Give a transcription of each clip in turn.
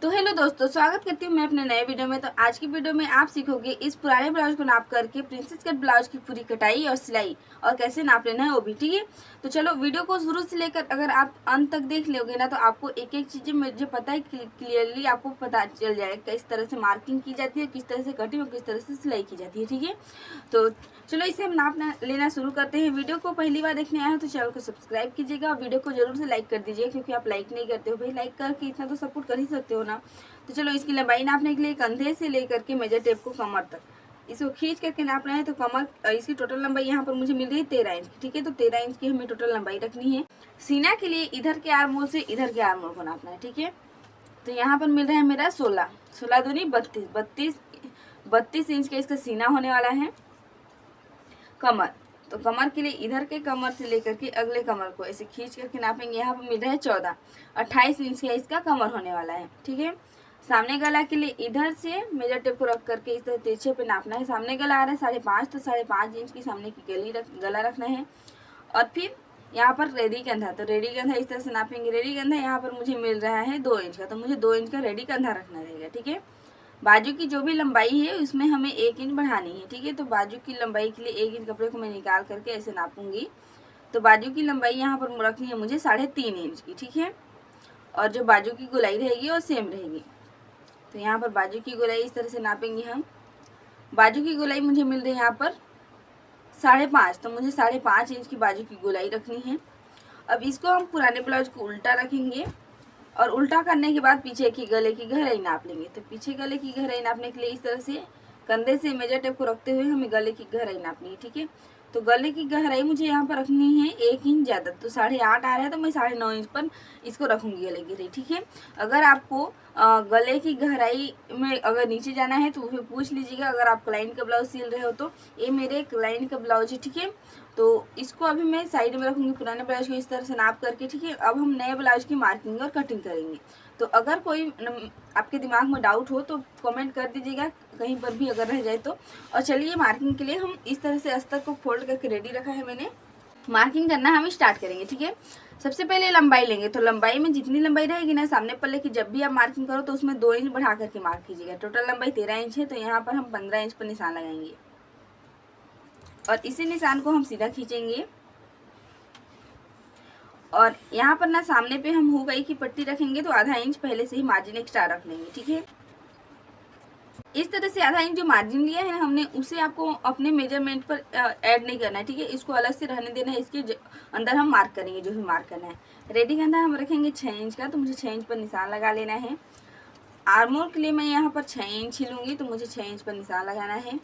तो हेलो दोस्तों, स्वागत करती हूँ मैं अपने नए वीडियो में। तो आज की वीडियो में आप सीखोगे इस पुराने ब्लाउज को नाप करके प्रिंसेस कट ब्लाउज की पूरी कटाई और सिलाई और कैसे नाप लेना है वो भी। ठीक है, तो चलो वीडियो को शुरू से लेकर अगर आप अंत तक देख लोगे ना तो आपको एक एक चीज़ें मुझे पता है क्लियरली आपको पता चल जाएगा किस तरह से मार्किंग की जाती है, किस तरह से कटिंग और किस तरह से सिलाई की जाती है। ठीक है, तो चलो इसे हम नाप लेना शुरू करते हैं। वीडियो को पहली बार देखने आए हो तो चैनल को सब्सक्राइब कीजिएगा और वीडियो को जरूर से लाइक कर दीजिएगा, क्योंकि आप लाइक नहीं करते हो भाई। लाइक करके इतना तो सपोर्ट कर ही सकते हो ना। तो चलो इसकी लंबाई नापने के लिए कंधे से लेकर के मेजर टेप को कमर तक इसको खींच करके नापना है। तो कमर इसकी टोटल लंबाई यहाँ पर मुझे मिल रही है 13 इंच की। ठीक है, तो 13 इंच की हमें टोटल लंबाई रखनी है। सीना के लिए इधर के आर्मोल से इधर के आर्मोल को नापना है। ठीक है, तो यहाँ पर मिल रहा है मेरा 16 दूनी 32 इंच का इसका सीना होने वाला है। कमर, तो कमर के लिए इधर के कमर से लेकर के अगले कमर को ऐसे खींच करके नापेंगे। यहाँ पर मिल रहा है 28 इंच का इसका कमर होने वाला है। ठीक है, सामने गला के लिए इधर से मेजर टेप को रख करके इस तरह तिरछे पे नापना है। सामने गला आ रहा है 5.5, तो 5.5 इंच की सामने की गला रखना है। और फिर यहाँ पर रेडी कंधा, तो रेडी कंधा इस तरह से नापेंगे। रेडी कंधा यहाँ पर मुझे मिल रहा है 2 इंच का, तो मुझे 2 इंच का रेडी कंधा रखना रहेगा। ठीक है, बाजू की जो भी लंबाई है उसमें हमें 1 इंच बढ़ानी है। ठीक है, तो बाजू की लंबाई के लिए 1 इंच कपड़े को मैं निकाल करके ऐसे नापूंगी। तो बाजू की लंबाई यहाँ पर रखनी है मुझे 3.5 इंच की। ठीक है, और जो बाजू की गोलाई रहेगी वो सेम रहेगी। तो यहाँ पर बाजू की गोलाई इस तरह से नापेंगे हम। बाजू की गोलाई मुझे मिल रही है यहाँ पर 5.5, तो मुझे 5.5 इंच की बाजू की गोलाई रखनी है। अब इसको हम पुराने ब्लाउज को उल्टा रखेंगे और उल्टा करने के बाद पीछे की गले की गहराई नाप लेंगे। तो पीछे गले की गहराई नापने के लिए इस तरह से कंधे से मेजर टेप को रखते हुए हमें गले की गहराई नापनी है। ठीक है, तो गले की गहराई मुझे यहाँ पर रखनी है 1 इंच ज़्यादा, तो 8.5 आ रहा है तो मैं 9.5 इंच पर इसको रखूँगी गले की गहराई। ठीक है, अगर आपको गले की गहराई में अगर नीचे जाना है तो फिर पूछ लीजिएगा। अगर आप क्लाइंट का ब्लाउज सिल रहे हो तो ये मेरे क्लाइंट का ब्लाउज है। ठीक है, तो इसको अभी मैं साइड में रखूँगी पुराने ब्लाउज को इस तरह से नाप करके। ठीक है, अब हम नए ब्लाउज की मार्किंग और कटिंग करेंगे। तो अगर कोई आपके दिमाग में डाउट हो तो कमेंट कर दीजिएगा, कहीं पर भी अगर रह जाए तो। और चलिए मार्किंग के लिए हम इस तरह से अस्तर को फोल्ड करके रेडी रखा है मैंने। मार्किंग करना हम स्टार्ट करेंगे। ठीक है, सबसे पहले लंबाई लेंगे। तो लंबाई में जितनी लंबाई रहेगी ना सामने पल्ले की, जब भी आप मार्किंग करो तो उसमें 2 इंच बढ़ा करके मार्क कीजिएगा। टोटल लंबाई 13 इंच है, तो यहाँ पर हम 15 इंच पर निशान लगाएंगे और इसी निशान को हम सीधा खींचेंगे। और यहाँ पर ना सामने पे हम हुकाई की पट्टी रखेंगे, तो आधा इंच पहले से ही मार्जिन एक्स्ट्रा रख लेंगे। ठीक है, इस तरह से आधा इंच जो मार्जिन लिया है ना हमने, उसे आपको अपने मेजरमेंट पर ऐड नहीं करना है। ठीक है, इसको अलग से रहने देना है, इसके अंदर हम मार्क करेंगे जो भी मार्क करना है। रेडी कंधा हम रखेंगे 6 इंच का, तो मुझे 6 इंच पर निशान लगा लेना है। आर्मोल के लिए मैं यहाँ पर 6 इंच ही लूँगी, तो मुझे 6 इंच पर निशान लगाना है।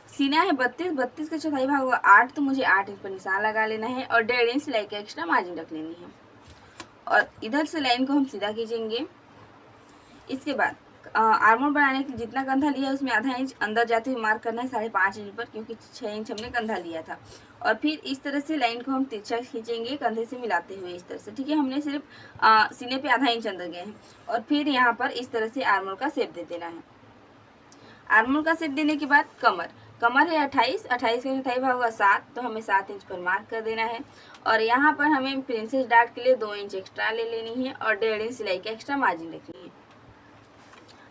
सीना है 32 का चौथाई भाग होगा 8, तो मुझे 8 इंच पर निशान लगा लेना है और 1.5 इंच सिलाई का एक्स्ट्रा मार्जिन रख लेनी है। और इधर से लाइन को हम सीधा खींचेंगे। इसके बाद आर्मोल बनाने के जितना कंधा लिया है उसमें आधा इंच अंदर जाते हुए मार्क करना है 5.5 इंच पर, क्योंकि 6 इंच हमने कंधा लिया था। और फिर इस तरह से लाइन को हम तिरछा खींचेंगे कंधे से मिलाते हुए इस तरह से। ठीक है, हमने सिर्फ सीने पे आधा इंच अंदर गए हैं। और फिर यहाँ पर इस तरह से आर्मोल का शेप दे देना है। आर्मोल का शेप देने के बाद कमर है 28 का चौथाई भाग होगा 7, तो हमें 7 इंच पर मार्क कर देना है। और यहाँ पर हमें प्रिंसेस डार्ट के लिए 2 इंच एक्स्ट्रा ले लेनी है और 1.5 इंच सिलाई का एक्स्ट्रा मार्जिन रखनी है।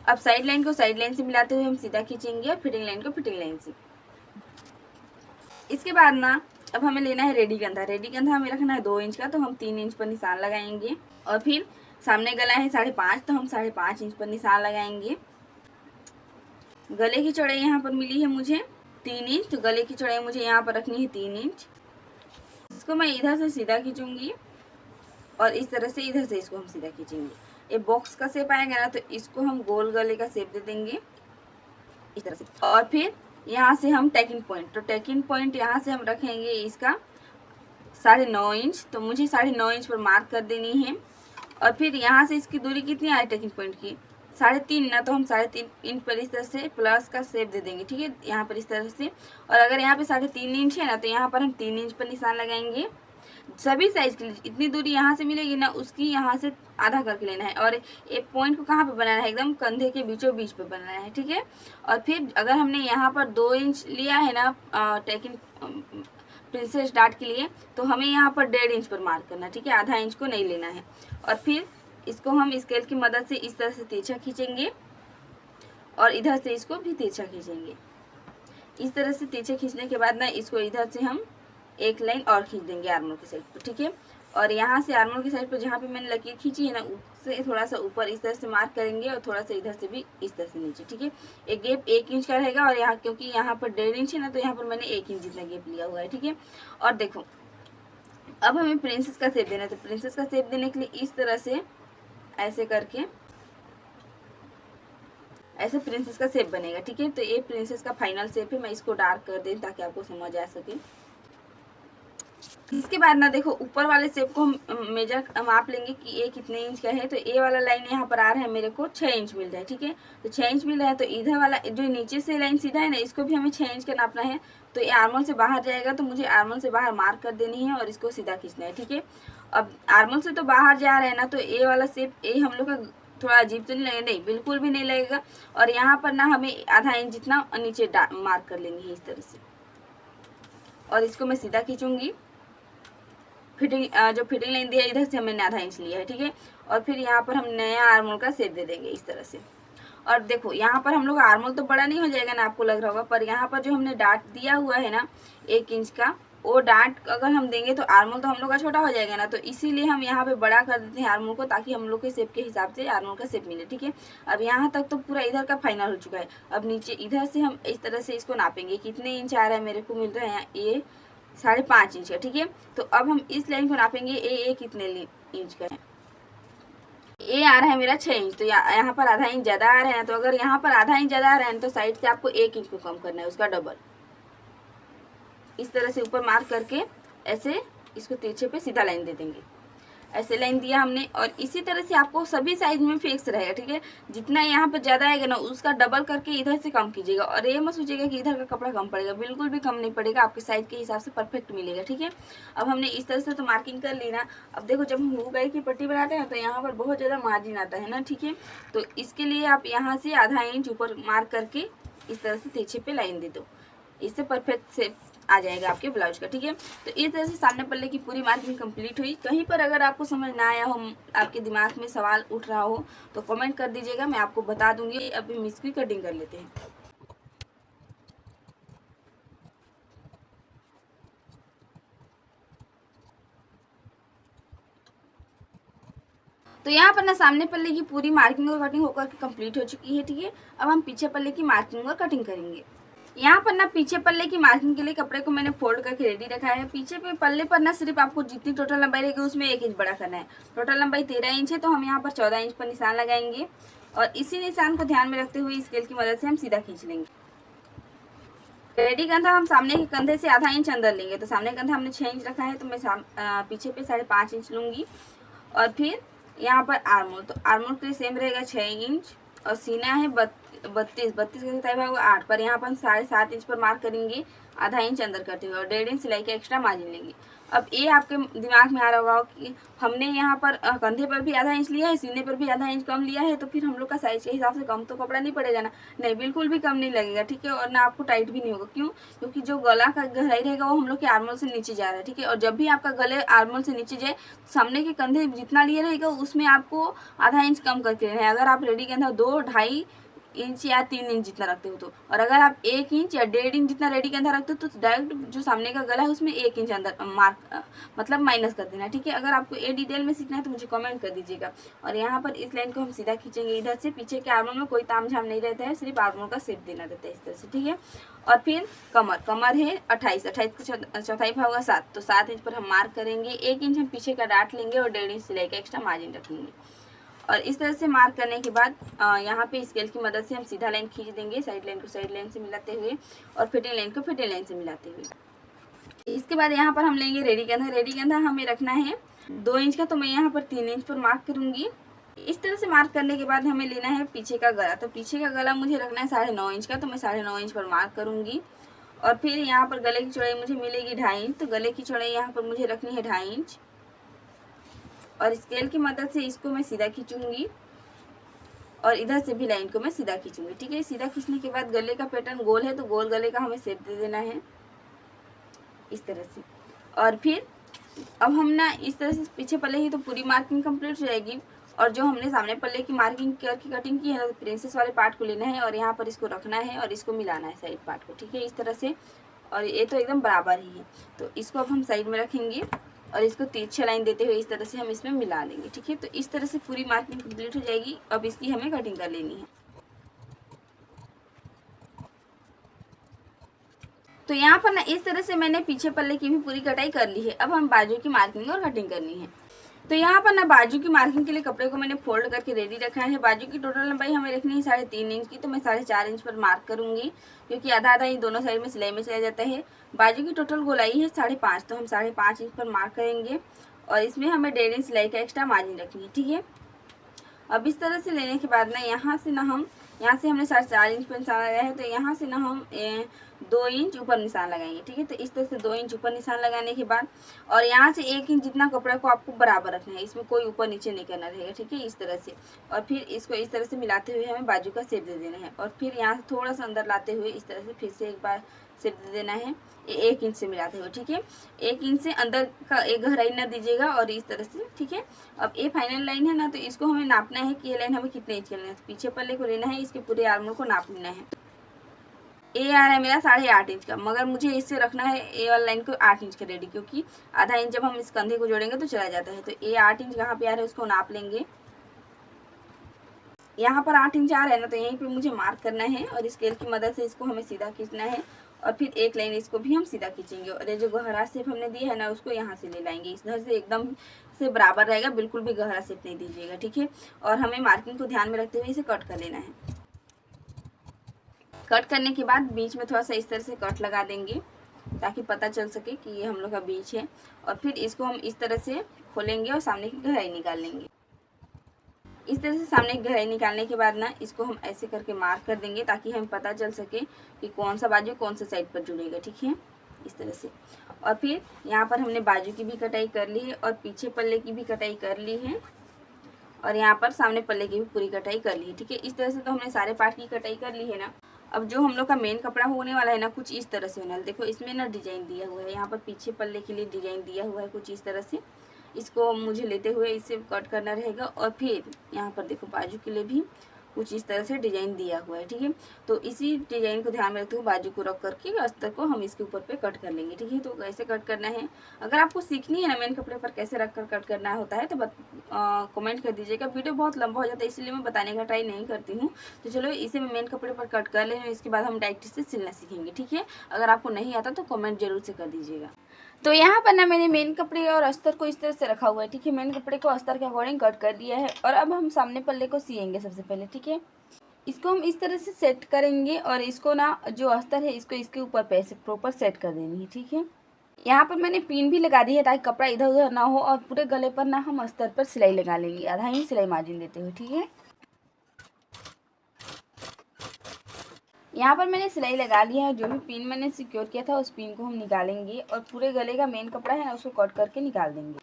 अब साइड लाइन को साइड लाइन से मिलाते हुए हम सीधा खींचेंगे और फिटिंग लाइन को फिटिंग लाइन से। इसके बाद ना अब हमें लेना है रेडी कंधा। रेडी कंधा हमें रखना है 2 इंच का, तो हम 3 इंच पर निशान लगाएंगे। और फिर सामने गला है 5.5, तो हम 5.5 इंच पर निशान लगाएंगे। गले की चौड़ाई यहाँ पर मिली है मुझे 3 इंच, तो गले की चौड़ाई मुझे यहाँ पर रखनी है 3 इंच। इसको मैं इधर से सीधा खींचूंगी और इस तरह से इधर से इसको हम सीधा खींचेंगे। ये बॉक्स का शेप आएगा ना, तो इसको हम गोल गले का शेप दे देंगे इस तरह से। और फिर यहाँ से हम टेकिंग पॉइंट, तो टेकिंग पॉइंट यहाँ से हम रखेंगे इसका 9.5 इंच, तो मुझे 9.5 इंच पर मार्क कर देनी है। और फिर यहाँ से इसकी दूरी कितनी आई टेकिंग पॉइंट की 3.5 ना, तो हम 3.5 इंच पर इस तरह से प्लस का शेप दे देंगे। ठीक है, यहाँ पर इस तरह से। और अगर यहाँ पे 3.5 इंच है ना, तो यहाँ पर हम 3 इंच पर निशान लगाएंगे। सभी साइज के लिए इतनी दूरी यहाँ से मिलेगी ना, उसकी यहाँ से आधा करके लेना है। और एक पॉइंट को कहाँ पे बनाना है, एकदम कंधे के बीचों बीच पे बनाना है। ठीक है, और फिर अगर हमने यहाँ पर 2 इंच लिया है ना टेकिंग प्रिंसेस डार्ट के लिए, तो हमें यहाँ पर 1.5 इंच पर मार्क करना है। ठीक है, आधा इंच को नहीं लेना है। और फिर इसको हम स्केल की मदद से इस तरह से तिरछा खींचेंगे और इधर से इसको भी तिरछा खींचेंगे। इस तरह से तिरछा खींचने के बाद ना इसको इधर से हम एक लाइन और खींच देंगे आर्मोल की साइड पर, ठीक है। और यहाँ से आर्मोल की साइड पर जहाँ पे मैंने लकीर खींची है ना, उससे थोड़ा सा ऊपर इस तरह से मार्क करेंगे और थोड़ा सा इधर से भी इस तरह से नीचे, ठीक है। एक गैप 1 इंच का रहेगा और यहाँ क्योंकि यहाँ पर 1.5 इंच है ना, तो यहाँ पर मैंने 1 इंच जितना गैप लिया हुआ है, ठीक है। और देखो अब हमें प्रिंसेस का शेप देना है, तो प्रिंसेस का शेप देने के लिए इस तरह से ऐसे करके ऐसे प्रिंसेस का शेप बनेगा, ठीक है। तो ये प्रिंसेस का फाइनल शेप है। मैं इसको डार्क कर दें ताकि आपको समझ आ सके। इसके बाद ना देखो ऊपर वाले शेप को हम मेजर माप लेंगे कि ये कितने इंच का है। तो ये वाला लाइन यहाँ पर आ रहा है मेरे को 6 इंच मिल रहा है, ठीक है। तो 6 इंच मिल रहा है, तो इधर वाला जो नीचे से लाइन सीधा है ना, इसको भी हमें 6 इंच का नापना है। तो ये आर्मोल से बाहर जाएगा, तो मुझे आर्मोल से बाहर मार्क कर देनी है और इसको सीधा खींचना है, ठीक है। अब आर्मोल से तो बाहर जा रहा है ना, तो ये वाला शेप ये हम लोग का थोड़ा अजीब तो नहीं लगेगा, नहीं बिल्कुल भी नहीं लगेगा। और यहाँ पर ना हमें आधा इंच जितना नीचे मार्क कर लेंगे इस तरह से, और इसको मैं सीधा खींचूंगी। फिटिंग जो फिटिंग लाइन दिया है इधर से हमने आधा इंच लिया है, ठीक है। और फिर यहाँ पर हम नया आर्मोल का शेप दे देंगे इस तरह से। और देखो यहाँ पर हम लोग आर्मोल तो बड़ा नहीं हो जाएगा ना, आपको लग रहा होगा, पर यहाँ पर जो हमने डार्ट दिया हुआ है ना 1 इंच का, वो डार्ट अगर हम देंगे तो आर्मोल तो हम लोग का छोटा हो जाएगा ना, तो इसीलिए हम यहाँ पे बड़ा कर देते हैं आर्मोल को, ताकि हम लोग के शेप के हिसाब से आर्मोल का शेप मिले, ठीक है। अब यहाँ तक तो पूरा इधर का फाइनल हो चुका है। अब नीचे इधर से हम इस तरह से इसको नापेंगे, कितने इंच आ रहा है मेरे को मिल रहा है ये 5.5 इंच का, ठीक है। तो अब हम इस लाइन को नापेंगे, ये कितने इंच का है। ये आ रहा है मेरा 6 इंच, तो यहाँ पर आधा इंच ज़्यादा आ रहा है। तो अगर यहाँ पर आधा इंच ज़्यादा आ रहा है तो साइड से आपको 1 इंच को कम करना है, उसका डबल। इस तरह से ऊपर मार्क करके ऐसे इसको तिरछे पे सीधा लाइन दे देंगे। ऐसे लाइन दिया हमने, और इसी तरह से आपको सभी साइज में फिक्स रहेगा, ठीक है। जितना यहाँ पर ज़्यादा आएगा ना, उसका डबल करके इधर से कम कीजिएगा। और ये मत सोचिएगा कि इधर का कपड़ा कम पड़ेगा, बिल्कुल भी कम नहीं पड़ेगा, आपके साइज के हिसाब से परफेक्ट मिलेगा, ठीक है। अब हमने इस तरह से तो मार्किंग कर ली ना। अब देखो जब हम हुकाई की पट्टी बनाते हैं तो यहाँ पर बहुत ज़्यादा मार्जिन आता है ना, ठीक है। तो इसके लिए आप यहाँ से आधा इंच ऊपर मार्क करके इस तरह से तिरछे पे लाइन दे दो, इससे परफेक्ट शेप आ जाएगा आपके ब्लाउज का, ठीक है। तो इस तरह से सामने पल्ले की पूरी मार्किंग कंप्लीट हुई। कहीं पर अगर आपको समझ ना आया हो, आपके दिमाग में सवाल उठ रहा हो, तो कमेंट कर दीजिएगा, मैं आपको बता दूंगी। अभी हम इसकी कटिंग कर लेते हैं। तो यहाँ पर ना सामने पल्ले की पूरी मार्किंग और कटिंग होकर के कंप्लीट हो चुकी है, ठीक है। अब हम पीछे पल्ले की मार्किंग और कटिंग करेंगे। यहाँ पर ना पीछे पल्ले की मार्किंग के लिए कपड़े को मैंने फोल्ड करके रेडी रखा है। पीछे पे पल्ले पर ना सिर्फ आपको जितनी टोटल लंबाई रहेगी उसमें 1 इंच बड़ा करना है। टोटल लंबाई 13 इंच है, तो हम यहाँ पर 14 इंच पर निशान लगाएंगे और इसी निशान को ध्यान में रखते हुए स्केल की मदद से हम सीधा खींच लेंगे। रेडी कंधा हम सामने के कंधे से आधा इंच अंदर लेंगे। तो सामने कंधा हमने 6 इंच रखा है, तो मैं पीछे पे 5.5 इंच लूँगी। और फिर यहाँ पर आर्मोल, तो आर्मोल के लिए सेम रहेगा 6 इंच। और सीना है 32 का सताई भाग 8 पर, यहाँ पर 7.5 इंच पर मार्क करेंगे, आधा इंच अंदर करते हुए, और 1.5 इंच सिलाई का एक्स्ट्रा मार्जिन लेंगे। अब ये आपके दिमाग में आ रहा होगा कि हमने यहाँ पर कंधे पर भी आधा इंच लिया है, सीने पर भी आधा इंच कम लिया है, तो फिर हम लोग का साइज के हिसाब से कम तो कपड़ा नहीं पड़ेगा ना। नहीं, बिल्कुल भी कम नहीं लगेगा, ठीक है। और ना आपको टाइट भी नहीं होगा। क्यों? क्योंकि जो गला का गहराई रहेगा वो हम लोग के आर्मोल से नीचे जा रहा है, ठीक है। और जब भी आपका गले आर्मोल से नीचे जाए, सामने के कंधे जितना लिए रहेगा उसमें आपको आधा इंच कम करके लेना है। अगर आप रेडी कंधा 2-2.5 इंच या 3 इंच जितना रखते हो तो, और अगर आप 1 इंच या 1.5 इंच जितना रेडी कंधा रखते हो तो डायरेक्ट जो सामने का गला है उसमें 1 इंच अंदर मतलब माइनस कर देना, ठीक है। अगर आपको ये डिटेल में सीखना है तो मुझे कमेंट कर दीजिएगा। और यहाँ पर इस लाइन को हम सीधा खींचेंगे इधर से। पीछे के आर्मोल में कोई तामझाम नहीं रहता है, सिर्फ आर्मोल का शेप देना रहता है इस तरह से, ठीक है। और फिर कमर है 28 का चौथाई भाग होगा 7, तो 7 इंच पर हम मार्क करेंगे। 1 इंच हम पीछे का डाट लेंगे और 1.5 इंच सिलाई का एक्स्ट्रा मार्जिन रखेंगे। और इस तरह से मार्क करने के बाद यहाँ पे स्केल की मदद से हम सीधा लाइन खींच देंगे, साइड लाइन को साइड लाइन से मिलाते हुए और फिटिंग लाइन को फिटिंग लाइन से मिलाते हुए। इसके बाद यहाँ पर हम लेंगे रेडी कंधा। रेडी कंधा हमें रखना है 2 इंच का, तो मैं यहाँ पर 3 इंच पर मार्क करूँगी। इस तरह से मार्क करने के बाद हमें लेना है पीछे का गला। तो पीछे का गला मुझे रखना है 9.5 इंच का, तो मैं 9.5 इंच पर मार्क करूँगी। और फिर यहाँ पर गले की चौड़ाई मुझे मिलेगी 2.5 इंच, तो गले की चौड़ाई यहाँ पर मुझे रखनी है 2.5 इंच। और स्केल की मदद से इसको मैं सीधा खींचूंगी और इधर से भी लाइन को मैं सीधा खींचूंगी, ठीक है। सीधा खींचने के बाद गले का पैटर्न गोल है, तो गोल गले का हमें शेप दे देना है इस तरह से। और फिर अब हम ना इस तरह से पीछे पल्ले ही तो पूरी मार्किंग कंप्लीट हो जाएगी। और जो हमने सामने पल्ले की मार्किंग करके कटिंग की है ना, तो प्रिंसेस वाले पार्ट को लेना है और यहाँ पर इसको रखना है और इसको मिलाना है साइड पार्ट को, ठीक है, इस तरह से। और ये तो एकदम बराबर ही है, तो इसको अब हम साइड में रखेंगे और इसको तिरछा लाइन देते हुए इस तरह से हम इसमें मिला लेंगे, ठीक है। तो इस तरह से पूरी मार्किंग कंप्लीट हो जाएगी। अब इसकी हमें कटिंग कर लेनी है। तो यहाँ पर ना इस तरह से मैंने पीछे पल्ले की भी पूरी कटाई कर ली है। अब हम बाजू की मार्किंग और कटिंग करनी है। तो यहाँ पर ना बाजू की मार्किंग के लिए कपड़े को मैंने फोल्ड करके रेडी रखा है। बाजू की टोटल लंबाई हमें रखनी है 3.5 इंच की, तो मैं 4.5 इंच पर मार्क करूंगी, क्योंकि आधा आधा इंच दोनों साइड में सिलाई में चला जाता है। बाजू की टोटल गोलाई है 5.5, तो हम 5.5 इंच पर मार्क करेंगे और इसमें हमें 1.5 इंच सिलाई का एक्स्ट्रा मार्जिन रखनी है, ठीक है। अब इस तरह से लेने के बाद ना यहाँ से हमने 4.5 इंच पर निशान लगाया है, तो यहाँ से ना हम 2 इंच ऊपर निशान लगाएंगे, ठीक है। तो इस तरह से 2 इंच ऊपर निशान लगाने के बाद और यहाँ से 1 इंच जितना कपड़ा को आपको बराबर रखना है, इसमें कोई ऊपर नीचे नहीं करना रहेगा, ठीक है, इस तरह से। और फिर इसको इस तरह से मिलाते हुए हमें बाजू का शेप दे देना है और फिर यहाँ से थोड़ा सा अंदर लाते हुए इस तरह से फिर से एक बार शेप दे देना है, 1 इंच से मिलाते हुए, ठीक है। 1 इंच से अंदर का एक गहराई ना दीजिएगा और इस तरह से, ठीक है। अब ये फाइनल लाइन है ना, तो इसको हमें नापना है कि ये लाइन हमें कितने इंच करना है। तो पीछे पल्ले को लेना है, इसके पूरे आर्मोल को नाप लेना है। ए आ रहा है मेरा 8.5 इंच का, मगर मुझे इससे रखना है ए वाला लाइन को 8 इंच का रेडी, क्योंकि आधा इंच जब हम इस कंधे को जोड़ेंगे तो चला जाता है। तो ए 8 इंच कहाँ पे आ रहा है उसको नाप लेंगे। यहाँ पर 8 इंच आ रहा है ना, तो यहीं पे मुझे मार्क करना है और स्केल की मदद से इसको हमें सीधा खींचना है और फिर एक लाइन इसको भी हम सीधा खींचेंगे और ये जो गहरा शेप हमने दिया है ना, उसको यहाँ से ले लाएंगे, इधर से एकदम से बराबर रहेगा, बिल्कुल भी गहरा शेप नहीं दीजिएगा, ठीक है। और हमें मार्किंग को ध्यान में रखते हुए इसे कट कर लेना है। कट करने के बाद बीच में थोड़ा सा इस तरह से कट लगा देंगे ताकि पता चल सके कि ये हम लोग का बीच है। और फिर इसको हम इस तरह से खोलेंगे और सामने की गहराई निकाल लेंगे। इस तरह से सामने की गहराई निकालने के बाद ना इसको हम ऐसे करके मार्क कर देंगे ताकि हमें पता चल सके कि कौन सा बाजू कौन सा साइड पर जुड़ेगा, ठीक है, इस तरह से। और फिर यहाँ पर हमने बाजू की भी कटाई कर ली है और पीछे पल्ले की भी कटाई कर ली है और यहाँ पर सामने पल्ले की भी पूरी कटाई कर ली है, ठीक है। इस तरह से तो हमने सारे पार्ट की कटाई कर ली है ना। अब जो हम लोग का मेन कपड़ा होने वाला है ना, कुछ इस तरह से होना है। देखो इसमें ना डिजाइन दिया हुआ है, यहाँ पर पीछे पल्ले के लिए डिजाइन दिया हुआ है कुछ इस तरह से। इसको मुझे लेते हुए इसे कट करना रहेगा और फिर यहाँ पर देखो बाजू के लिए भी कुछ इस तरह से डिजाइन दिया हुआ है, ठीक है। तो इसी डिजाइन को ध्यान में रखते हुए बाजू को रख करके अस्तर को हम इसके ऊपर पे कट कर लेंगे, ठीक है। तो कैसे कट करना है, अगर आपको सीखनी है ना मेन कपड़े पर कैसे रख कर कट करना होता है, तो कमेंट कर दीजिएगा। वीडियो बहुत लंबा हो जाता है इसलिए मैं बताने का ट्राई नहीं करती हूँ। तो चलो इसे मैं मेन कपड़े पर कट कर लें, इसके बाद हम डायरेक्ट से सिलना सीखेंगे, ठीक है। अगर आपको नहीं आता तो कमेंट जरूर से कर दीजिएगा। तो यहाँ पर ना मैंने मेन कपड़े और अस्तर को इस तरह से रखा हुआ है, ठीक है। मेन कपड़े को अस्तर के अकॉर्डिंग कट कर दिया है और अब हम सामने पल्ले को सिएंगे सबसे पहले, ठीक है। इसको हम इस तरह से सेट करेंगे और इसको ना जो अस्तर है इसको इसके ऊपर पे ऐसे प्रॉपर सेट कर देनी है, ठीक है। यहाँ पर मैंने पिन भी लगा दी है ताकि कपड़ा इधर उधर ना हो और पूरे गले पर ना हम अस्तर पर सिलाई लगा लेंगे, आधा ही सिलाई मार्जिन देते हुए, ठीक है। यहाँ पर मैंने सिलाई लगा लिया है। जो भी पिन मैंने सिक्योर किया था उस पिन को हम निकालेंगे और पूरे गले का मेन कपड़ा है ना उसको कट करके निकाल देंगे।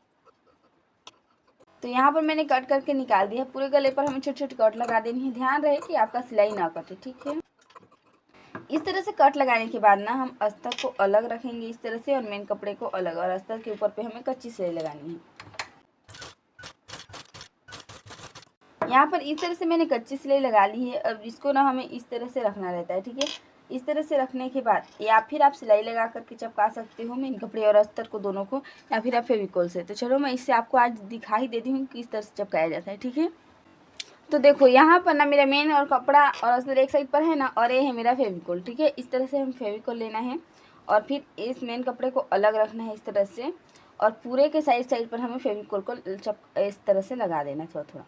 तो यहाँ पर मैंने कट करके निकाल दिया। पूरे गले पर हमें छोटे छोटे कट लगा देनी है। ध्यान रहे कि आपका सिलाई ना कटे, ठीक है। इस तरह से कट लगाने के बाद ना हम अस्तर को अलग रखेंगे इस तरह से और मेन कपड़े को अलग, और अस्तर के ऊपर पे हमें कच्ची सिलाई लगानी है। यहाँ पर इस तरह से मैंने कच्ची सिलाई लगा ली है। अब इसको ना हमें इस तरह से रखना रहता है, ठीक है। इस तरह से रखने के बाद या फिर आप सिलाई लगा करके चिपका सकते हो मेन कपड़े और अस्तर को दोनों को, या फिर आप फेविकोल से। तो चलो मैं इससे आपको आज दिखा ही देती हूँ कि किस तरह से चिपकाया जाता है, ठीक है। तो देखो यहाँ पर ना मेरा मेन और कपड़ा और अस्तर एक साइड पर है ना, और ये है मेरा फेविकोल, ठीक है। इस तरह से हम फेविकोल लेना है और फिर इस मेन कपड़े को अलग रखना है इस तरह से, और पूरे के साइड पर हमें फेविकोल को इस तरह से लगा देना थोड़ा थोड़ा,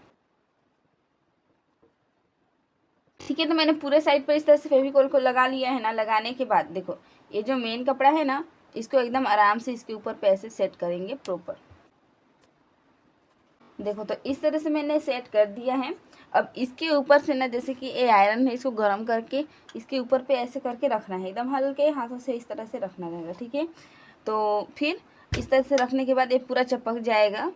ठीक है। तो मैंने पूरे साइड पर इस तरह से फेविकोल को लगा लिया है ना। लगाने के बाद देखो ये जो मेन कपड़ा है ना, इसको एकदम आराम से इसके ऊपर पे ऐसे सेट करेंगे प्रॉपर। देखो तो इस तरह से मैंने सेट कर दिया है। अब इसके ऊपर से ना, जैसे कि ये आयरन है, इसको गर्म करके इसके ऊपर पे ऐसे करके रखना है, एकदम हल्के हाथों से इस तरह से रखना रहेगा, ठीक है। तो फिर इस तरह से रखने के बाद ये पूरा चिपक जाएगा,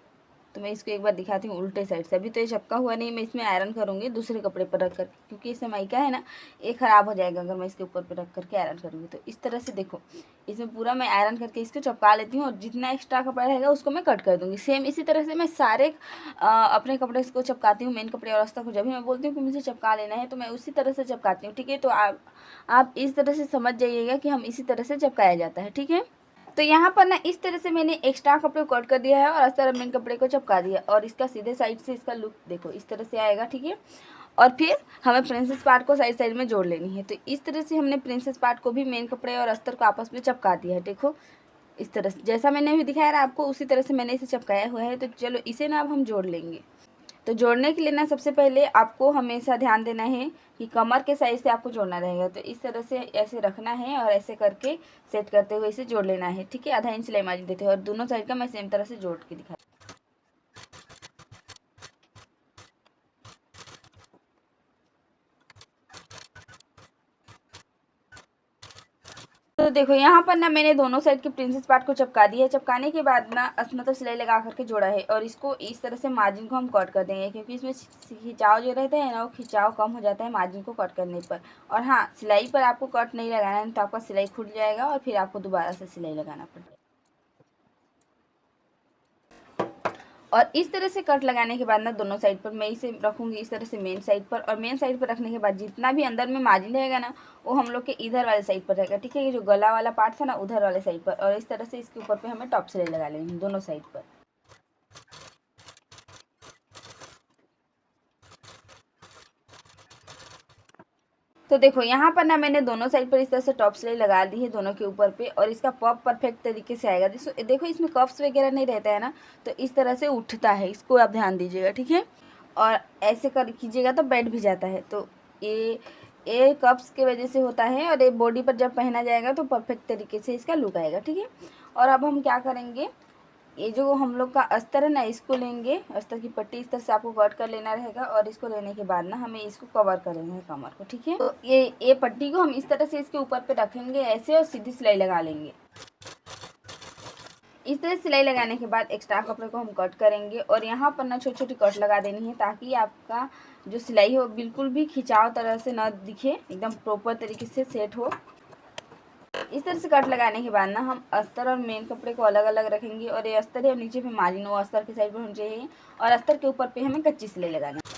तो मैं इसको एक बार दिखाती हूँ उल्टे साइड से। अभी तो ये चिपका हुआ नहीं, मैं इसमें आयरन करूँगी दूसरे कपड़े पर रख कर, क्योंकि इसमें माइका है ना, ये ख़राब हो जाएगा अगर मैं इसके ऊपर पर रख करके आयरन करूँगी। तो इस तरह से देखो, इसमें पूरा मैं आयरन करके इसको चिपका लेती हूँ और जितना एक्स्ट्रा कपड़ा रहेगा उसको मैं कट कर दूँगी। सेम इसी तरह से मैं सारे अपने कपड़े को चिपकाती हूँ, मेन कपड़े और अस्तर को। जब भी मैं बोलती हूँ कि मुझे चिपका लेना है तो मैं उसी तरह से चिपकाती हूँ, ठीक है। तो आप इस तरह से समझ जाइएगा कि हम इसी तरह से चिपकाया जाता है, ठीक है। तो यहाँ पर ना इस तरह से मैंने एक्स्ट्रा कपड़े को कट कर दिया है और अस्तर और मेन कपड़े को चिपका दिया, और इसका सीधे साइड से इसका लुक देखो इस तरह से आएगा, ठीक है। और फिर हमें प्रिंसेस पार्ट को साइड साइड में जोड़ लेनी है। तो इस तरह से हमने प्रिंसेस पार्ट को भी मेन कपड़े और अस्तर को आपस में चिपका दिया है, देखो इस तरह से। जैसा मैंने अभी दिखाया ना आपको, उसी तरह से मैंने इसे चिपकाया हुआ है। तो चलो इसे ना अब हम जोड़ लेंगे। तो जोड़ने के लिए ना सबसे पहले आपको हमेशा ध्यान देना है कि कमर के साइज से आपको जोड़ना रहेगा। तो इस तरह से ऐसे रखना है और ऐसे करके सेट करते हुए इसे जोड़ लेना है, ठीक है। आधा इंच सिलाई मार्जिन देते हैं और दोनों साइड का मैं सेम तरह से जोड़ के दिखा। तो देखो यहाँ पर ना मैंने दोनों साइड के प्रिंसेस पार्ट को चिपका दिया है। चिपकाने के बाद ना मतलब सिलाई लगा करके जोड़ा है, और इसको इस तरह से मार्जिन को हम कट कर देंगे, क्योंकि इसमें खिंचाव जो रहता है ना, वो खिंचाव कम हो जाता है मार्जिन को कट करने पर। और हाँ, सिलाई पर आपको कट नहीं लगाना है, तो आपका सिलाई खुल जाएगा और फिर आपको दोबारा से सिलाई लगाना पड़ेगा। और इस तरह से कट लगाने के बाद ना दोनों साइड पर मैं इसे रखूँगी इस तरह से मेन साइड पर, और मेन साइड पर रखने के बाद जितना भी अंदर में मार्जिन रहेगा ना, वो हम लोग के इधर वाले साइड पर रहेगा, ठीक है। ये जो गला वाला पार्ट था ना, उधर वाले साइड पर। और इस तरह से इसके ऊपर पे हमें टॉप सिलाई लगा लेनी है दोनों साइड पर। तो देखो यहाँ पर ना मैंने दोनों साइड पर इस तरह से टॉप सिलाई लगा दी है दोनों के ऊपर पे, और इसका पॉप परफेक्ट तरीके से आएगा। देखो इसमें कप्स वगैरह नहीं रहता है ना, तो इस तरह से उठता है, इसको आप ध्यान दीजिएगा, ठीक है। और ऐसे कर कीजिएगा तो बैठ भी जाता है। तो ये कप्स की वजह से होता है, और ये बॉडी पर जब पहना जाएगा तो परफेक्ट तरीके से इसका लुक आएगा, ठीक है। और अब हम क्या करेंगे, ये जो हम लोग का अस्तर है ना, इसको लेंगे, अस्तर की पट्टी इस तरह से आपको कट कर लेना रहेगा। और इसको लेने के बाद ना हमें इसको कवर कर लेना है कमर को, ठीक है। तो ये पट्टी को हम इस तरह से इसके ऊपर पे रखेंगे ऐसे, और सीधी सिलाई लगा लेंगे। इस तरह सिलाई लगाने के बाद एक्स्ट्रा कपड़े को हम कट करेंगे, और यहाँ पर ना छोटी छोटी कट लगा देनी है, ताकि आपका जो सिलाई हो बिल्कुल भी खिंचाव तरह से ना दिखे, एकदम प्रॉपर तरीके से सेट हो। इस तरह से कट लगाने के बाद ना हम अस्तर और मेन कपड़े को अलग अलग रखेंगे, और ये अस्तर है और नीचे पे मार्जिन वो अस्तर के साइड पर होनी चाहिए, और अस्तर के ऊपर पे हमें कच्ची सिलाई लगानी है।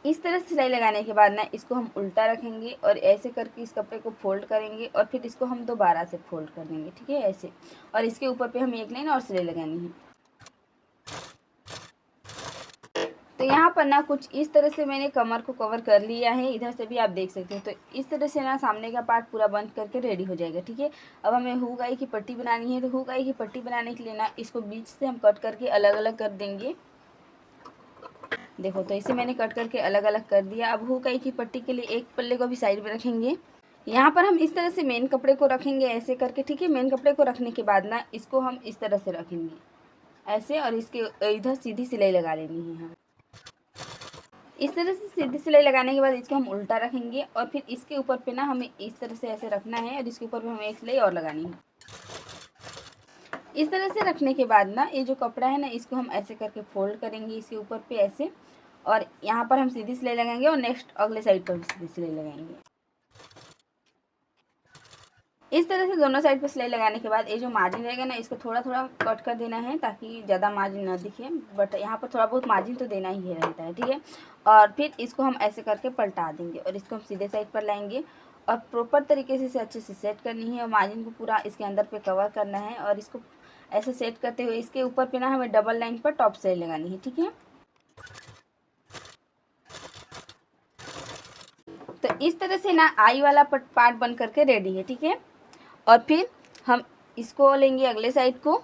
इस तरह सिलाई लगाने के बाद ना इसको हम उल्टा रखेंगे, और ऐसे करके इस कपड़े को फोल्ड करेंगे, और फिर इसको हम दोबारा से फोल्ड कर देंगे, ठीक है, ऐसे। और इसके ऊपर पे हमें एक लाइन और सिलाई लगानी है। तो यहाँ पर ना कुछ इस तरह से मैंने कमर को कवर कर लिया है, इधर से भी आप देख सकते हैं। तो इस तरह से ना सामने का पार्ट पूरा बंद करके रेडी हो जाएगा, ठीक है। अब हमें हुक आई की पट्टी बनानी है। तो हुक आई की पट्टी बनाने के लिए ना इसको बीच से हम कट करके अलग अलग कर देंगे, देखो। तो इसे मैंने कट करके अलग अलग कर दिया। अब हुक आई की पट्टी के लिए एक पल्ले को भी साइड में रखेंगे। यहाँ पर हम इस तरह से मेन कपड़े को रखेंगे ऐसे करके, ठीक है। मेन कपड़े को रखने के बाद ना इसको हम इस तरह से रखेंगे ऐसे, और इसके इधर सीधी सिलाई लगा लेनी है हम। इस तरह से सीधी सिलाई लगाने के बाद इसको हम उल्टा रखेंगे, और फिर इसके ऊपर पे ना हमें इस तरह से ऐसे रखना है, और इसके ऊपर पे हमें एक सिलाई और लगानी है। इस तरह से रखने के बाद ना ये जो कपड़ा है ना, इसको हम ऐसे करके फोल्ड करेंगे इसके ऊपर पे ऐसे, और यहाँ पर हम सीधी सिलाई लगाएंगे, और नेक्स्ट अगले साइड पर भी सीधी सिलाई लगाएंगे। इस तरह से दोनों साइड पे सिलाई लगाने के बाद ये जो मार्जिन रहेगा ना, इसको थोड़ा थोड़ा कट कर देना है, ताकि ज़्यादा मार्जिन ना दिखे, बट यहाँ पर थोड़ा बहुत मार्जिन तो देना ही रहता है, ठीक है। और फिर इसको हम ऐसे करके पलटा देंगे, और इसको हम सीधे साइड पर लाएंगे, और प्रॉपर तरीके से इसे अच्छे से सेट करनी है, और मार्जिन को पूरा इसके अंदर पे कवर करना है। और इसको ऐसे सेट करते हुए इसके ऊपर पे ना हमें डबल लाइन पर टॉप सिलाई लगानी है, ठीक है। तो इस तरह से ना आई वाला पार्ट बन करके रेडी है, ठीक है। और फिर हम इसको लेंगे अगले साइड को,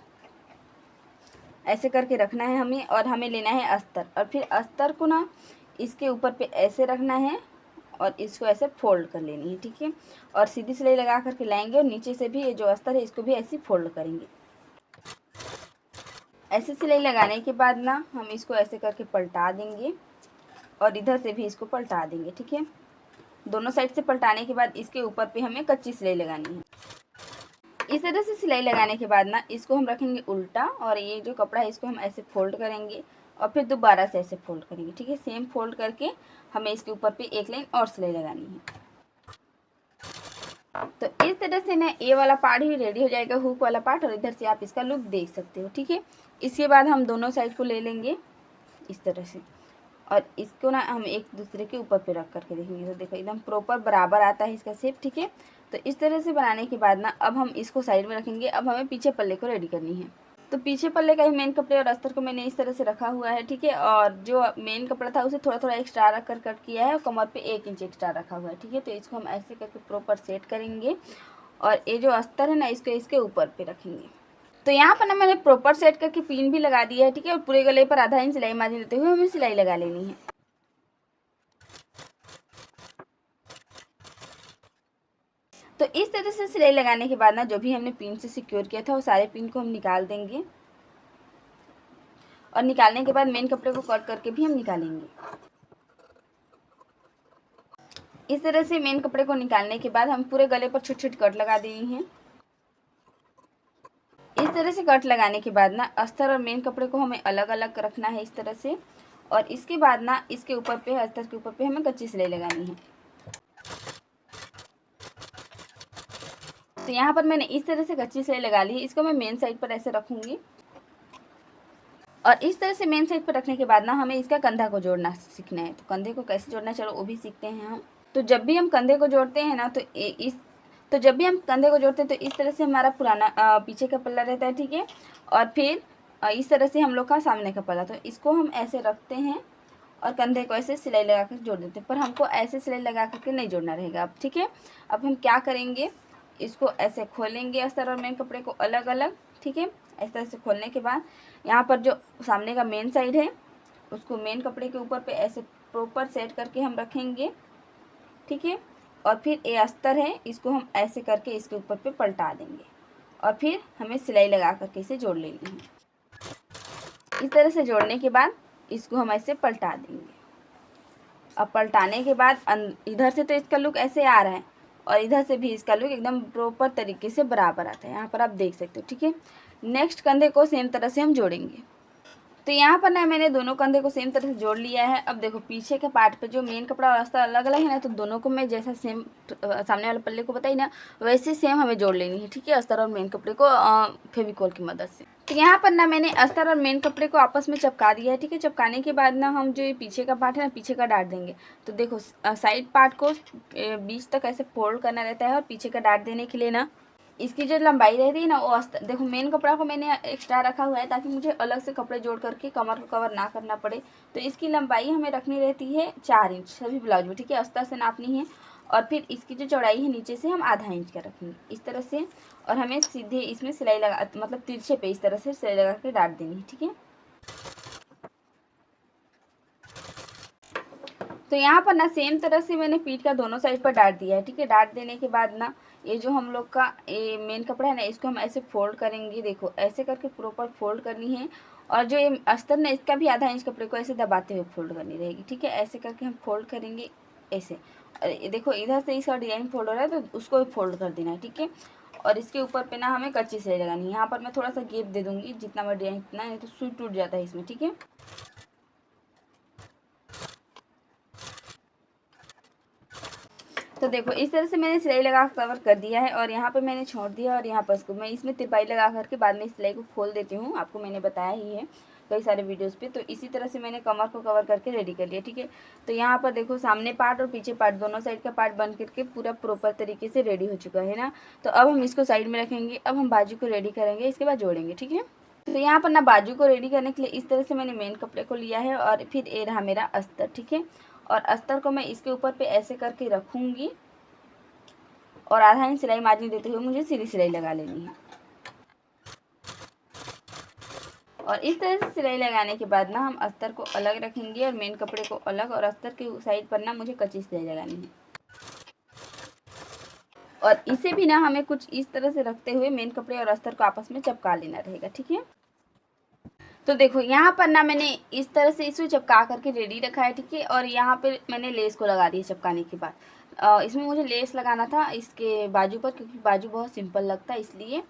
ऐसे करके रखना है हमें, और हमें लेना है अस्तर, और फिर अस्तर को ना इसके ऊपर पे ऐसे रखना है, और इसको ऐसे फोल्ड कर लेनी है, ठीक है। और सीधी सिलाई लगा करके लाएंगे, और नीचे से भी ये जो अस्तर है इसको भी ऐसे फोल्ड करेंगे। ऐसे सिलाई लगाने के बाद ना हम इसको ऐसे करके पलटा देंगे, और इधर से भी इसको पलटा देंगे, ठीक है। दोनों साइड से पलटाने के बाद इसके ऊपर पे हमें कच्ची सिलाई लगानी है। इस तरह से सिलाई लगाने के बाद ना इसको हम रखेंगे उल्टा, और ये जो कपड़ा है इसको हम ऐसे फोल्ड करेंगे और फिर दोबारा से ऐसे फोल्ड करेंगे। ठीक है, सेम फोल्ड करके हमें इसके ऊपर पे एक लाइन और सिलाई लगानी है। तो इस तरह से ना ये वाला पार्ट ही रेडी हो जाएगा, हुक वाला पार्ट, और इधर से आप इसका लुक देख सकते हो। ठीक है, इसके बाद हम दोनों साइड को ले लेंगे इस तरह से, और इसको ना हम एक दूसरे के ऊपर पे रख करके देखेंगे तो देखो एकदम प्रॉपर बराबर आता है इसका शेप। ठीक है, तो इस तरह से बनाने के बाद ना अब हम इसको साइड में रखेंगे। अब हमें पीछे पल्ले को रेडी करनी है। तो पीछे पल्ले का ही मेन कपड़े और अस्तर को मैंने इस तरह से रखा हुआ है। ठीक है, और जो मेन कपड़ा था उसे थोड़ा थोड़ा एक्स्ट्रा रख कर कट किया है और कमर पे 1 इंच एक्स्ट्रा रखा हुआ है। ठीक है, तो इसको हम ऐसे करके प्रॉपर सेट करेंगे, और ये जो अस्तर है ना इसको इसके ऊपर पे रखेंगे। तो यहाँ पर ना मैंने प्रॉपर सेट करके पिन भी लगा दिया है। ठीक है, और पूरे गले पर आधा इंच सिलाई मार्जिन देते हुए हमें सिलाई लगा लेनी है। तो इस तरह से सिलाई लगाने के बाद ना जो भी हमने पिन से सिक्योर किया था वो सारे पिन को हम निकाल देंगे, और निकालने के बाद मेन कपड़े को कट करके भी हम निकालेंगे। इस तरह से मेन कपड़े को निकालने के बाद हम पूरे गले पर छोटे छोटे कट लगा देनी है। इस तरह से कट लगाने के बाद ना अस्तर और मेन कपड़े को हमें अलग अलग रखना है इस तरह से, और इसके बाद ना इसके ऊपर पे अस्तर के ऊपर पे हमें कच्ची सिलाई लगानी है। तो यहाँ पर मैंने इस तरह से कच्ची सिलाई लगा ली है। इसको मैं मेन साइड पर ऐसे रखूंगी, और इस तरह से मेन साइड पर रखने के बाद ना हमें इसका कंधा को जोड़ना सीखना है। तो कंधे को कैसे जोड़ना चलो वो भी सीखते हैं हम। तो जब भी हम कंधे को जोड़ते हैं ना जब भी हम कंधे को जोड़ते हैं तो इस तरह से हमारा पुराना पीछे का पल्ला रहता है। ठीक है, और फिर इस तरह से हम लोग का सामने का पल्ला, तो इसको हम ऐसे रखते हैं और कंधे को ऐसे सिलाई लगा कर जोड़ देते हैं, पर हमको ऐसे सिलाई लगा करके नहीं जोड़ना रहेगा अब। ठीक है, अब हम क्या करेंगे, इसको ऐसे खोलेंगे अस्तर और मेन कपड़े को अलग अलग। ठीक है, इस तरह से खोलने के बाद यहाँ पर जो सामने का मेन साइड है उसको मेन कपड़े के ऊपर पे ऐसे प्रॉपर सेट करके हम रखेंगे। ठीक है, और फिर ये अस्तर है इसको हम ऐसे करके इसके ऊपर पे पलटा देंगे, और फिर हमें सिलाई लगा करके इसे जोड़ लेनी है। इस तरह से जोड़ने के बाद इसको हम ऐसे पलटा देंगे। अब पलटाने के बाद इधर से तो इसका लुक ऐसे आ रहा है, और इधर से भी इसका लुक एकदम प्रॉपर तरीके से बराबर आता है। यहाँ पर आप देख सकते हो। ठीक है, नेक्स्ट कंधे को सेम तरह से हम जोड़ेंगे। तो यहाँ पर ना मैंने दोनों कंधे को सेम तरह से जोड़ लिया है। अब देखो पीछे के पार्ट पे जो मेन कपड़ा और अस्तर अलग अलग है ना, तो दोनों को मैं जैसा सेम सामने वाले पल्ले को बताई ना वैसे सेम हमें जोड़ लेनी है। ठीक है, अस्तर और मेन कपड़े को फेविकॉल की मदद से। तो यहाँ पर ना मैंने अस्तर और मेन कपड़े को आपस में चिपका दिया है। ठीक है, चिपकाने के बाद ना हम जो ये पीछे का पार्ट है ना पीछे का डाट देंगे। तो देखो साइड पार्ट को बीच तक ऐसे फोल्ड करना रहता है, और पीछे का डाट देने के लिए ना इसकी जो लंबाई रहती है ना वो देखो मेन कपड़ा को मैंने एक्स्ट्रा रखा हुआ है ताकि मुझे अलग से कपड़े जोड़ करके कमर को कवर ना करना पड़े। तो इसकी लंबाई हमें रखनी रहती है 4 इंच सभी ब्लाउज में। ठीक है, अस्तर से नापनी है, और फिर इसकी जो चौड़ाई है नीचे से हम आधा इंच का रखेंगे इस तरह से, और हमें सीधे इसमें सिलाई लगा मतलब तिरछे पे इस तरह से सिलाई लगा के डाट देनी है। ठीक है, तो यहाँ पर ना सेम तरह से मैंने पीठ का दोनों साइड पर डाट दिया है। ठीक है, डाट देने के बाद ना ये जो हम लोग का ये मेन कपड़ा है ना इसको हम ऐसे फोल्ड करेंगे। देखो ऐसे करके प्रॉपर फोल्ड करनी है, और जो ये अस्तर ना इसका भी आधा इंच कपड़े को ऐसे दबाते हुए फोल्ड करनी रहेगी। ठीक है, ऐसे करके हम फोल्ड करेंगे ऐसे, और ये देखो इधर से इसका डिजाइन फोल्ड हो रहा है तो उसको भी फोल्ड कर देना है। ठीक है, और इसके ऊपर पे ना हमें कच्ची सिलाई लगानी है। यहाँ पर मैं थोड़ा सा गैप दे दूंगी, जितना मैं डिजाइन इतना, नहीं तो सुई टूट जाता है इसमें। ठीक है, तो देखो इस तरह से मैंने सिलाई लगा कवर कर दिया है, और यहाँ पे मैंने छोड़ दिया, और यहाँ पर इसको मैं इसमें तिरपाई लगा करके बाद में सिलाई को खोल देती हूँ। आपको मैंने बताया ही है कई सारे वीडियोस पे। तो इसी तरह से मैंने कमर को कवर करके रेडी कर लिया। ठीक है, तो यहाँ पर देखो सामने पार्ट और पीछे पार्ट दोनों साइड का पार्ट बन करके पूरा प्रॉपर तरीके से रेडी हो चुका है ना। तो अब हम इसको साइड में रखेंगे। अब हम बाजू को रेडी करेंगे, इसके बाद जोड़ेंगे। ठीक है, तो यहाँ पर ना बाजू को रेडी करने के लिए इस तरह से मैंने मेन कपड़े को लिया है, और फिर ये रहा मेरा अस्तर। ठीक है, और अस्तर को मैं इसके ऊपर पे ऐसे करके रखूँगी, और आधा इंच सिलाई मार्जिन देते हुए मुझे सीधी सिलाई लगा लेनी है। और इस तरह से सिलाई लगाने के बाद ना हम अस्तर को अलग रखेंगे और मेन कपड़े को अलग, और अस्तर के साइड पर ना मुझे कच्ची सिलाई लगानी है, और इसे भी ना हमें कुछ इस तरह से रखते हुए मेन कपड़े और अस्तर को आपस में चिपका लेना रहेगा। ठीक है, तो देखो यहाँ पर ना मैंने इस तरह से इसे चिपका करके रेडी रखा है। ठीक है, और यहाँ पे मैंने लेस को लगा दी चिपकाने के बाद। इसमें मुझे लेस लगाना था इसके बाजू पर, क्योंकि बाजू बहुत सिंपल लगता है इसलिए।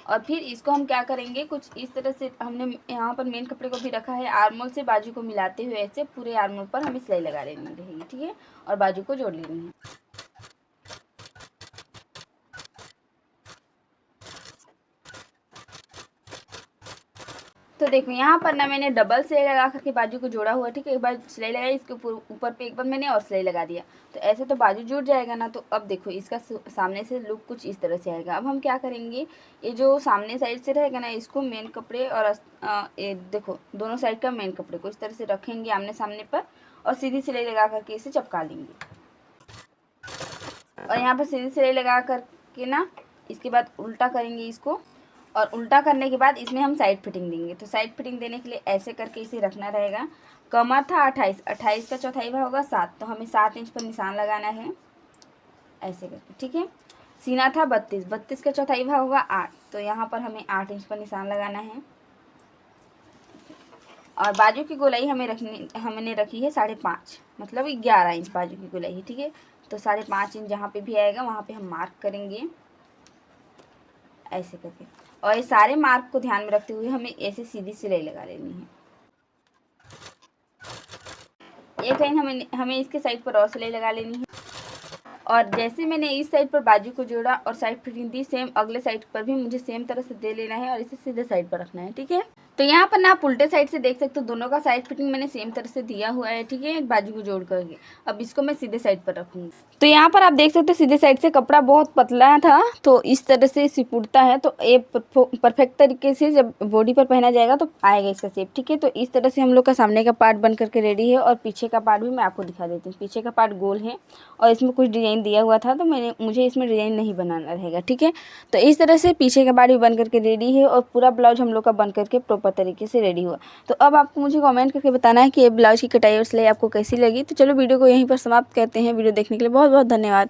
और फिर इसको हम क्या करेंगे, कुछ इस तरह से हमने यहाँ पर मेन कपड़े को भी रखा है, आर्मोल से बाजू को मिलाते हुए ऐसे पूरे आर्मोल पर हमें सिलाई लगा लेनी रहेगी, ठीक है, और बाजू को जोड़ लेनी है। तो देखो यहाँ पर ना मैंने डबल सिलाई लगा करके बाजू को जोड़ा हुआ, ठीक है। एक बार सिलाई लगाई, इसके ऊपर पे एक बार मैंने और सिलाई लगा दिया, तो ऐसे तो बाजू जुड़ जाएगा ना। तो अब देखो इसका सामने से लुक कुछ इस तरह से आएगा। अब हम क्या करेंगे, ये जो सामने साइड से रहेगा ना, इसको मेन कपड़े और ये देखो दोनों साइड का मेन कपड़े को इस तरह से रखेंगे आमने सामने पर, और सीधी सिलाई लगा करके इसे चिपका लेंगे। और यहाँ पर सीधी सिलाई लगा करके ना, इसके बाद उल्टा करेंगे इसको, और उल्टा करने के बाद इसमें हम साइड फिटिंग देंगे। तो साइड फिटिंग देने के लिए ऐसे करके इसे रखना रहेगा। कमर था 28 का चौथाई भाग होगा 7, तो हमें 7 इंच पर निशान लगाना है ऐसे करके, ठीक है। सीना था 32 का चौथाई भाग होगा 8, तो यहाँ पर हमें 8 इंच पर निशान लगाना है। और बाजू की गोलाई हमने रखी है 5.5, मतलब 11 इंच बाजू की गोलाई है, ठीक है। तो 5.5 इंच जहाँ पे भी आएगा वहाँ पे हम मार्क करेंगे ऐसे करके। और ये सारे मार्क को ध्यान में रखते हुए हमें ऐसे सीधी सिलाई लगा लेनी है। एक लाइन हमें इसके साइड पर और सिलाई लगा लेनी है। और जैसे मैंने इस साइड पर बाजू को जोड़ा और साइड फिटिंग दी, सेम अगले साइड पर भी मुझे सेम तरह से दे लेना है और इसे सीधे साइड पर रखना है, ठीक है। तो यहाँ पर ना आप उल्टे साइड से देख सकते हो, दोनों का साइड फिटिंग मैंने सेम तरह से दिया हुआ है, ठीक है, बाजू को जोड़ करके। अब इसको मैं सीधे साइड पर रखूँगी। तो यहाँ पर आप देख सकते हो सीधे साइड से कपड़ा बहुत पतला था, तो इस तरह से सिकुड़ता है। तो ये परफेक्ट तरीके से जब बॉडी पर पहना जाएगा तो आएगा इसका शेप, ठीक है। तो इस तरह से हम लोग का सामने का पार्ट बन करके रेडी है। और पीछे का पार्ट भी मैं आपको दिखा देती हूँ। पीछे का पार्ट गोल है और इसमें कुछ डिज़ाइन दिया हुआ था, तो मुझे इसमें डिज़ाइन नहीं बनाना रहेगा, ठीक है। तो इस तरह से पीछे का पार्ट भी बन करके रेडी है और पूरा ब्लाउज हम लोग का बन करके प्रॉपर तरीके से रेडी हुआ। तो अब आपको मुझे कमेंट करके बताना है कि ये ब्लाउज की कटाई और सिलाई आपको कैसी लगी। तो चलो वीडियो को यहीं पर समाप्त करते हैं। वीडियो देखने के लिए बहुत बहुत धन्यवाद।